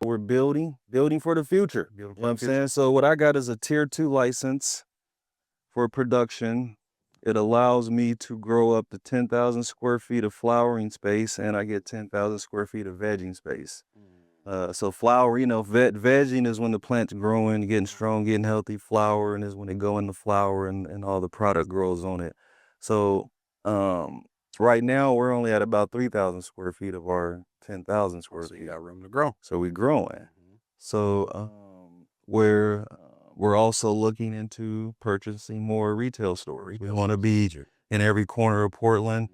we're building for the future. You know what I'm saying? So what I got is a tier 2 license for production. It allows me to grow up to 10,000 square feet of flowering space, and I get 10,000 square feet of vegging space. So flower, vegging is when the plant's growing, getting strong, getting healthy. Flowering is when they go in the flower and all the product grows on it. So right now we're only at about 3,000 square feet of our 10,000 square feet. So you got room to grow. So we're growing. So we're also looking into purchasing more retail stores. We want to be in every corner of Portland.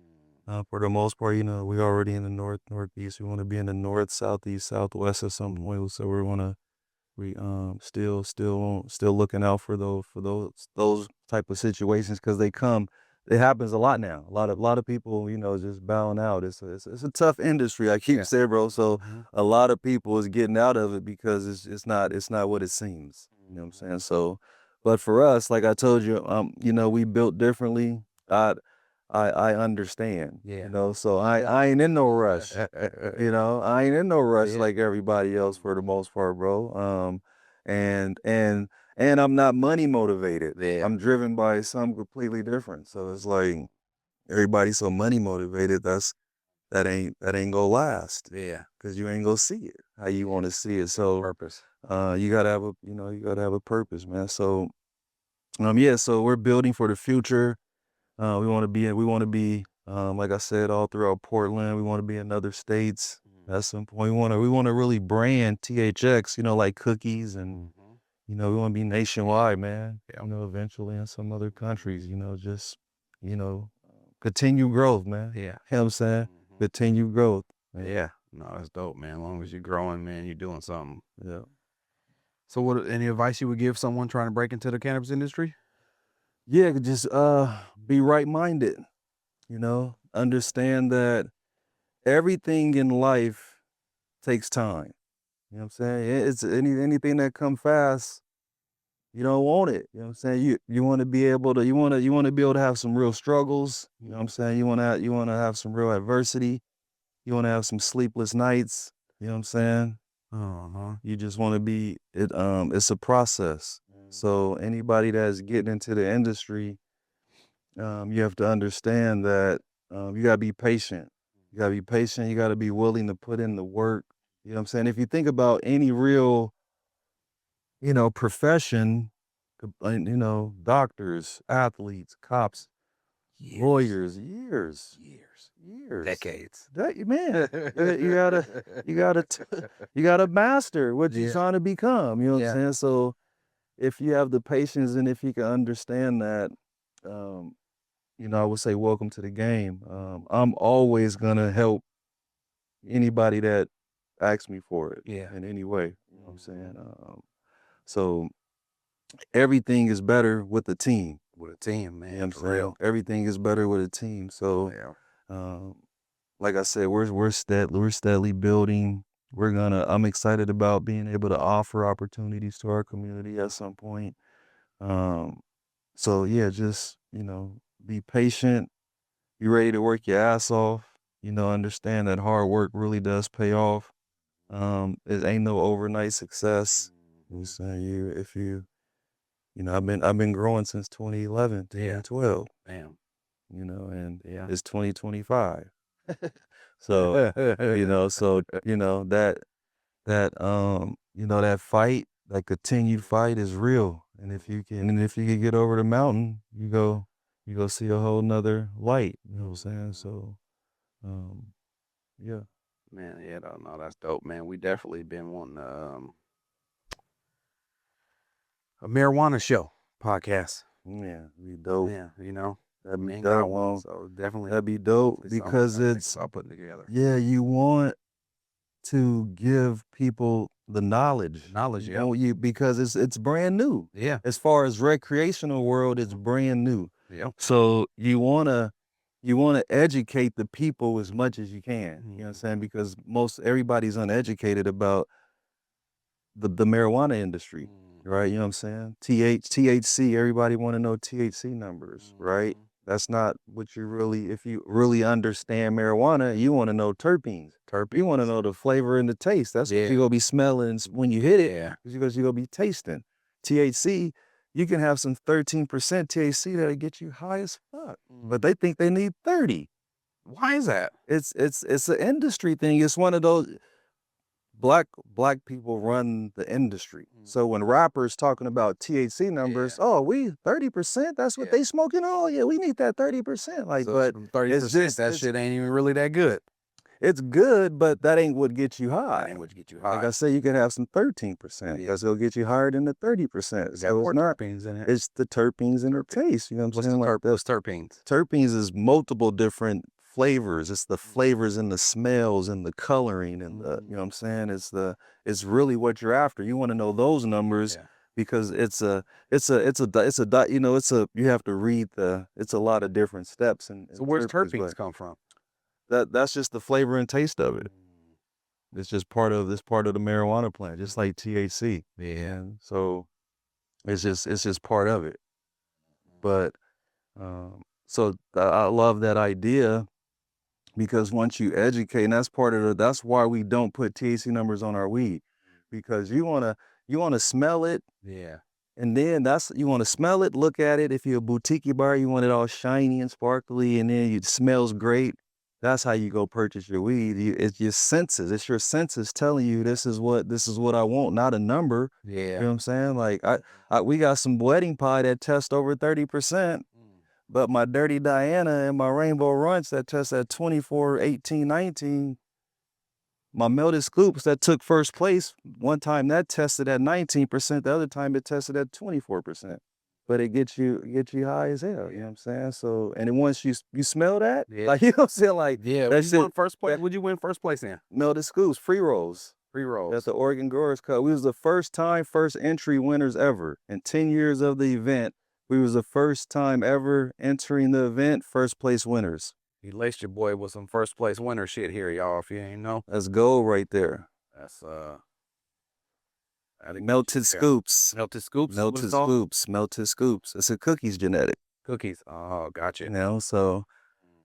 For the most part, we're already in the northeast. We want to be in the north, southeast, southwest at some point. So we still looking out for those type of situations, because it happens a lot now. A lot of people, just bowing out. It's a tough industry, I keep saying, bro. So a lot of people is getting out of it because it's not what it seems. You know what I'm saying? So, but for us, like I told you, we built differently. I understand. So I ain't in no rush. I ain't in no rush like everybody else for the most part, bro. And I'm not money motivated. I'm driven by something completely different. So it's like everybody's so money motivated, that ain't gonna last. Cause you ain't gonna see it how you want to see it. So Purpose. you gotta have a purpose, man. So so we're building for the future. We want to be, like I said, all throughout Portland. We want to be in other states. At some point, we want to really brand THX, like cookies, and we want to be nationwide, man. Eventually in some other countries, just continue growth, man. You know what I'm saying? Continue growth. Man. No, that's dope, man. As long as you're growing, man, you're doing something. Yeah. So what, any advice you would give someone trying to break into the cannabis industry? Yeah, just be right-minded, understand that everything in life takes time. You know what I'm saying? It's anything that come fast, you don't want it. You know what I'm saying? You want to be able to be able to have some real struggles. You know what I'm saying? You want to have some real adversity. You want to have some sleepless nights. You know what I'm saying? You just want to be it's a process. So anybody that's getting into the industry, you have to understand that you gotta be patient. You gotta be patient. You gotta be willing to put in the work. You know what I'm saying? If you think about any real, profession, doctors, athletes, cops, lawyers, years, decades, man. You gotta master what you're trying to become. You know what I'm saying? So if you have the patience and if you can understand that, I would say welcome to the game. I'm always gonna help anybody that asks me for it in any way. You know what I'm saying? So everything is better with a team. With a team, man. You know what I'm saying? Everything is better with a team. So like I said, we're steadily building. I'm excited about being able to offer opportunities to our community at some point. So yeah, just, be patient, be ready to work your ass off, understand that hard work really does pay off. It ain't no overnight success. You know what I'm saying? If you I've been growing since 2011, 2012. Damn. And it's 2025. So, that fight, that continued fight is real. And if you can get over the mountain, you go see a whole nother light. You know what I'm saying? So, yeah. Man, no, that's dope, man. We definitely been wanting a marijuana show podcast. Yeah, be dope. Yeah, that'd be got dope. one, so definitely That'd be dope because it's all putting together. Yeah, you want to give people the knowledge. Because it's brand new. Yeah. As far as recreational world, it's brand new. Yeah. So you wanna educate the people as much as you can. You know what I'm saying? Because everybody's uneducated about the marijuana industry, right? You know what I'm saying? THC, everybody want to know THC numbers, right? That's not what you really, if you really understand marijuana, you want to know terpenes. You want to know the flavor and the taste. That's what you're going to be smelling when you hit it. Yeah. Because you're going to be tasting. THC, you can have some 13% THC that'll get you high as fuck. But they think they need 30. Why is that? It's an industry thing. It's one of those black people run the industry. So when rappers talking about THC numbers, oh, we 30%, that's what they smoking. Oh yeah, we need that 30%. Like, So but 30%, that shit ain't even really that good. it's good, but that ain't what gets you high. That ain't what get you high. Like I say, you can have some 13% because it'll get you higher than the 30%. So more it's not terpenes in it. It's the terpenes and the taste. You know what I'm saying? What's terpenes? Terpenes is multiple different flavors. It's the flavors and the smells and the coloring and the, you know what I'm saying? It's really what you're after. You want to know those numbers because you have to read it's a lot of different steps. So where's terpenes come from? That's just the flavor and taste of it. It's just part of the marijuana plant, just like THC. Yeah. So it's just part of it. But so I love that idea because once you educate, and that's why we don't put THC numbers on our weed, because you wanna smell it. Yeah. And then you want to smell it, look at it. If you're a boutique bar, you want it all shiny and sparkly, and then it smells great. That's how you go purchase your weed. It's your senses. It's your senses telling you this is what I want, not a number. Yeah. You know what I'm saying? Like we got some wedding pie that tests over 30%, but my Dirty Diana and my Rainbow Runts that test at 24, 18, 19. My melted scoops that took first place, one time that tested at 19%, the other time it tested at 24%. But it gets you high as hell, you know what I'm saying? So, and then once you smell that, like, you know what I'm saying? Like, that shit, first place. What'd you win first place in? Melted scoops, free rolls. At the Oregon Growers Cup. We was the first entry winners ever. In 10 years of the event, we was the first time ever entering the event, first place winners. You laced your boy with some first place winner shit here, y'all, if you ain't know. That's gold right there. That's melted scoops. Melted scoops? Melted scoops. Melted scoops. It's a cookies genetic. Cookies. Oh, gotcha. You know, so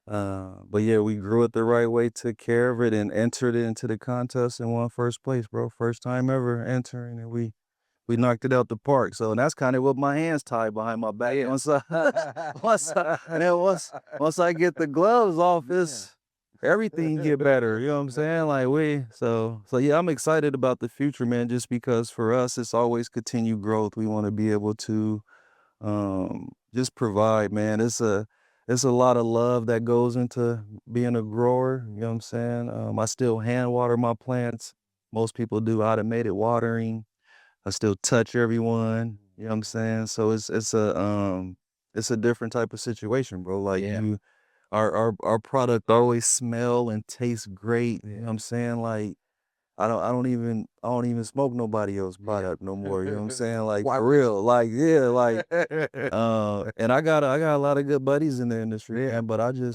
but yeah, we grew it the right way, took care of it, and entered it into the contest and won first place, bro. First time ever entering, and we knocked it out the park. So, and that's kind of what my hands tied behind my back. Once I get the gloves off, everything get better. You know what I'm saying? Like so yeah, I'm excited about the future, man, just because for us, it's always continued growth. We want to be able to just provide, man. It's a lot of love that goes into being a grower. You know what I'm saying? I still hand water my plants. Most people do automated watering. I still touch everyone, you know what I'm saying? So it's a different type of situation, bro. Like our product always smell and taste great. You know what I'm saying? Like I don't even smoke nobody else's product no more. You know what I'm saying? Like for real. Like and I got a lot of good buddies in the industry, man, but I know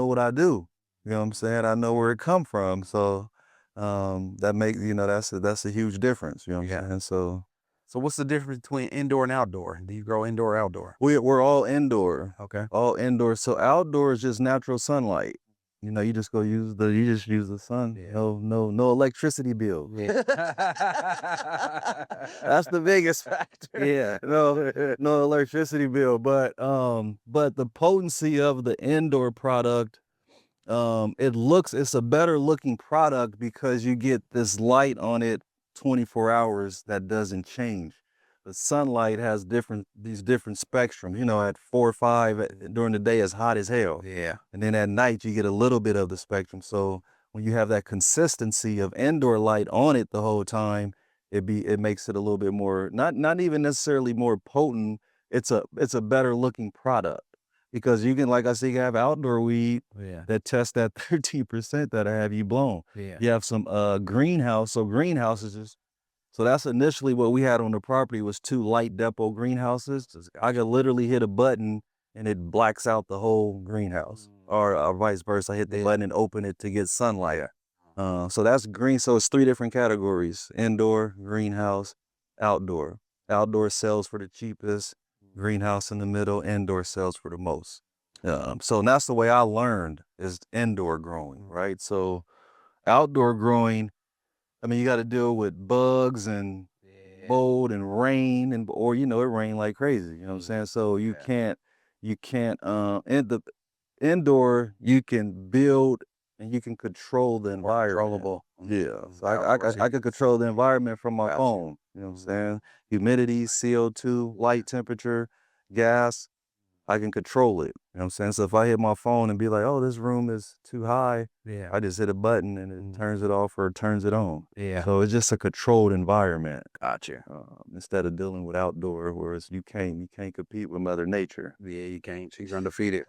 what I do. You know what I'm saying? I know where it come from. So that makes, that's a huge difference, you know what I'm saying? So what's the difference between indoor and outdoor? Do you grow indoor or outdoor? We're all indoor. Okay. All indoor. So outdoor is just natural sunlight. You know, you just use the sun. Yeah. No electricity bill. Yeah. That's the biggest factor. Yeah. No electricity bill. But the potency of the indoor product, it's a better looking product because you get this light on it 24 hours that doesn't change. The sunlight has these different spectrums, at 4 or 5 during the day it's hot as hell. Yeah. And then at night you get a little bit of the spectrum. So when you have that consistency of indoor light on it the whole time, it makes it a little bit more, not even necessarily more potent. It's a better looking product. Because you can, like I said, you can have outdoor weed that test at 13% that'll have you blown. Yeah. You have some greenhouse. So greenhouses so that's initially what we had on the property was 2 light depot greenhouses. I could literally hit a button and it blacks out the whole greenhouse, or vice versa. I hit the button and open it to get sunlight. So that's green. So it's 3 different categories: indoor, greenhouse, outdoor. Outdoor sells for the cheapest. greenhouse in the middle, indoor sells for the most. So that's the way I learned is indoor growing, right? So outdoor growing, I mean, you got to deal with bugs and mold and rain or it rain like crazy, you know what I'm saying? So you can't in the indoor you can build and you can control the environment. Controllable. Yeah. So I could control the environment from my phone, you know what I'm saying? Humidity, CO2, light temperature, gas, I can control it. You know what I'm saying? So if I hit my phone and be like, oh, this room is too high, I just hit a button and it turns it off or turns it on. Yeah. So it's just a controlled environment. Gotcha. Instead of dealing with outdoor, where you can't compete with Mother Nature. Yeah, you can't. She's undefeated.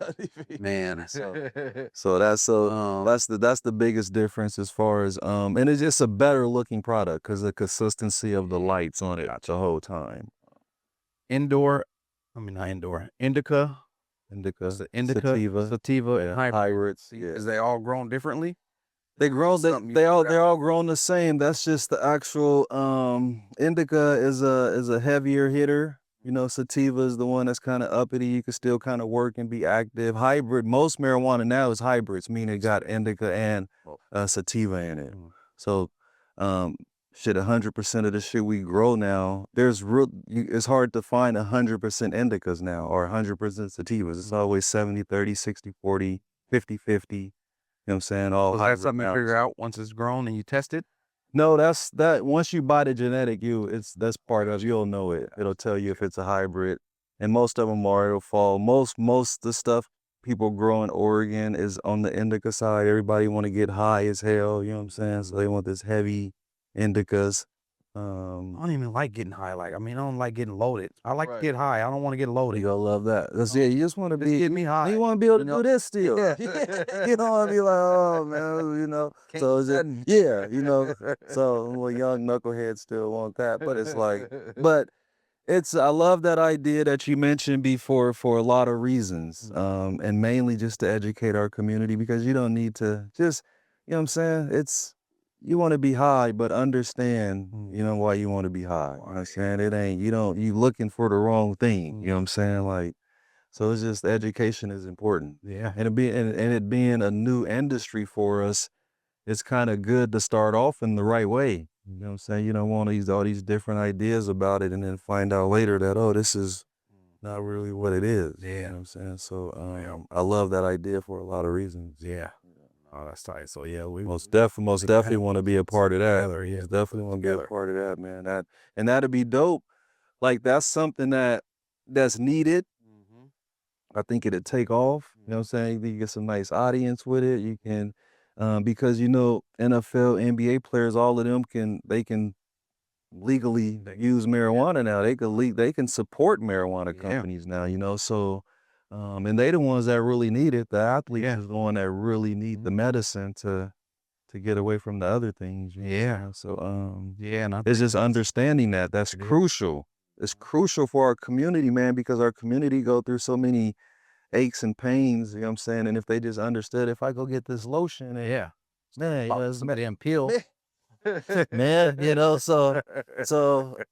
Man. So that's the biggest difference as far as and it's just a better looking product because the consistency of the lights on it the whole time. Indica, sativa, and hybrids. Is they all grown differently? They're all grown the same. That's just the actual indica is a heavier hitter. You know, sativa is the one that's kind of uppity. You can still kind of work and be active. Hybrid, most marijuana now is hybrids, meaning it got indica and sativa in it. So 100% of the shit we grow now, it's hard to find 100% indicas now or 100% sativas. It's always 70, 30, 60, 40, 50, 50. You know what I'm saying? Is that something to figure out once it's grown and you test it? No, that's once you buy the genetic, that's part of you'll know it. It'll tell you if it's a hybrid. And most of them it'll fall. Most the stuff people grow in Oregon is on the indica side. Everybody want to get high as hell, you know what I'm saying? So they want this heavy indicas. I don't even like getting high. I don't like getting loaded. I like to get high. I don't want to get loaded. You'll love that. You just want to get me high. You want to be able to do this still. You don't want to be like, oh man, So it's so young knuckleheads still want that, but it's like, I love that idea that you mentioned before for a lot of reasons, and mainly just to educate our community because you don't need to just, you know what I'm saying? You want to be high, but understand, why you want to be high. You know what I'm saying? It ain't, you looking for the wrong thing. You know what I'm saying? So it's just education is important. Yeah. And it being a new industry for us, it's kind of good to start off in the right way. You know what I'm saying? You don't want all these different ideas about it and then find out later that, oh, this is not really what it is. Yeah. You know what I'm saying? So I love that idea for a lot of reasons. Yeah. Oh, that's tight. So yeah, we most definitely want to be a part of that. Together, yeah, definitely want to be a part of that, man. That'd be dope. That's something that's needed. I think it'd take off. You know what I'm saying? You get some nice audience with it. You can, because NFL, NBA players, all of them can legally use marijuana now. They can support marijuana companies now. So. And they the ones that really need it. The athletes is the one that really need the medicine to get away from the other things. So and it's just understanding that's crucial. It's crucial for our community, man, because our community go through so many aches and pains. You know what I'm saying? And if they just understood, if I go get this lotion, man, somebody peel. Man, so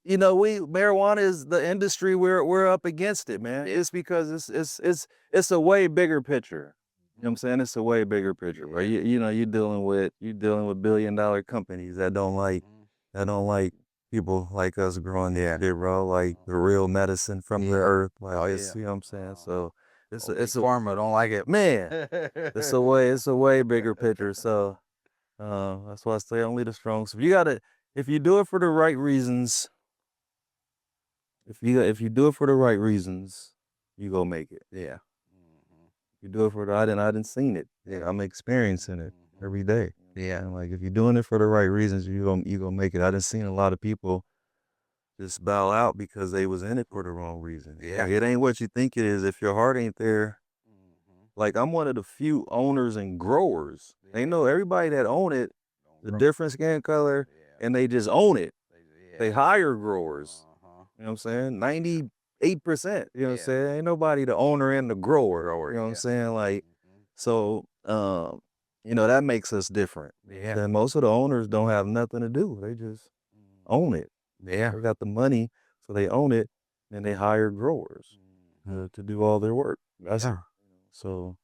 marijuana is the industry we're up against it, man. It's because it's a way bigger picture. You know what I'm saying? It's a way bigger picture, right? You're dealing with $1 billion companies that don't like people like us growing shit, bro. Like the real medicine from the earth. You know what I'm saying? So it's a pharma don't like it, man. It's a way bigger picture. So. That's why I say only the strong. So if you do it for the right reasons, if you do it for the right reasons, you go make it. Yeah. If you do it for I didn't seen it. Yeah, I'm experiencing it every day. Yeah. And if you're doing it for the right reasons, you gonna make it. I done seen a lot of people just bow out because they was in it for the wrong reason. Yeah. It ain't what you think it is. If your heart ain't there. I'm one of the few owners and growers. They know everybody that own it, the different skin color, and they just own it. They hire growers. You know what I'm saying? 98%. You know what I'm saying? Ain't nobody the owner and the grower. You know what I'm saying? So, that makes us different. Yeah. And most of the owners don't have nothing to do. They just own it. Yeah. They got the money, so they own it, and they hire growers. to do all their work. That's Yeah. so